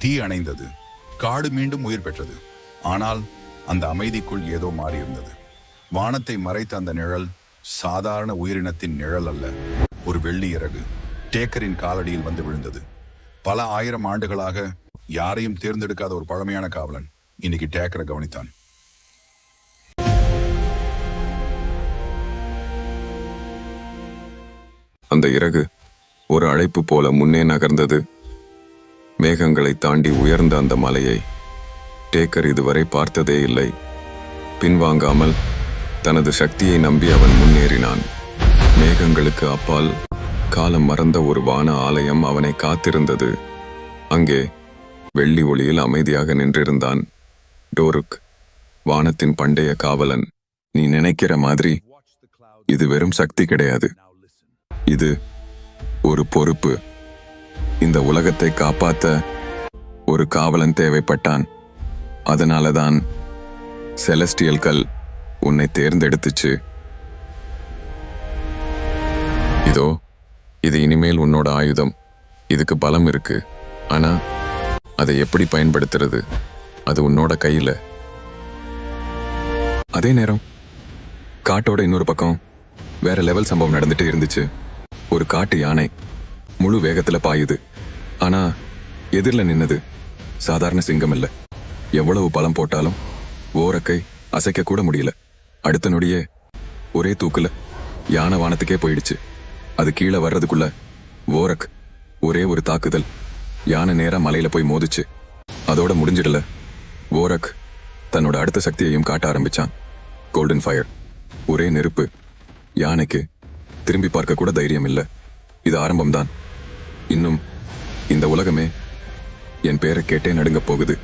தீ அணைந்தது. காடு மீண்டும் உயிர் பெற்றது. ஆனால் அந்த அமைதிக்குள் ஏதோ மாறியிருந்தது. வானத்தை மறைத்த அந்த நிழல் சாதாரண உயிரினத்தின் நிழல் அல்ல. ஒரு வெள்ளி இறகு டேக்கரின் காலடியில் வந்து விழுந்தது. பல ஆயிரம் ஆண்டுகளாக யாரையும் தேர்ந்தெடுக்காத ஒரு பழமையான காவலன் இன்னைக்கு டேக்கரை கவனித்தான். அந்த இறகு ஒரு அழைப்பு போல முன்னே நகர்ந்தது. மேகங்களை தாண்டி உயர்ந்த அந்த மலையை டேக்கர் இதுவரை பார்த்ததே இல்லை. பின்வாங்காமல் தனது சக்தியை நம்பி அவன் முன்னேறினான். மேகங்களுக்கு அப்பால் காலம் மறந்த ஒரு வான ஆலயம் அவனை காத்திருந்தது. அங்கே வெள்ளி ஒளியில் அமைதியாக நின்றிருந்தான் டோருக், வானத்தின் பண்டைய காவலன். நீ நினைக்கிற மாதிரி இது வெறும் சக்தி கிடையாது, இது ஒரு பொறுப்பு. இந்த உலகத்தை காப்பாத்த ஒரு காவலன் தேவைப்பட்டான். அதனாலதான் செலஸ்டியல் கல் உன்னை தேர்ந்தெடுத்துச்சு. இதோ இது இனிமேல் உன்னோட ஆயுதம். இதுக்கு பலம் இருக்கு, ஆனா அதை எப்படி பயன்படுத்துறது அது உன்னோட கையில. அதே நேரம் காட்டோட இன்னொரு பக்கம் வேற லெவல் சம்பவம் நடந்துட்டு இருந்துச்சு. ஒரு காட்டு யானை முழு வேகத்துல பாயுது. ஆனா எதிரில் நின்னது சாதாரண சிங்கம் இல்ல. எவ்வளவு பலம் போட்டாலும் ஓரக்கை அசைக்க கூட முடியல. அடுத்த நொடியே ஒரே தூக்குல யானை வானத்துக்கே போயிடுச்சு. அது கீழே வர்றதுக்குள்ள ஓரக் ஒரே ஒரு தாக்குதல், யானை நேரா மலையில போய் மோதிச்சு. அதோட முடிஞ்சிடல. ஓரக் தன்னோட அடுத்த சக்தியையும் காட்ட ஆரம்பிச்சான். கோல்டன் ஃபயர், ஒரே நெருப்பு. யானைக்கு திரும்பி பார்க்க கூட தைரியம் இல்லை. இது ஆரம்பம்தான். இன்னும் இந்த உலகமே என் பேரை கேட்டே நடுங்க போகுது.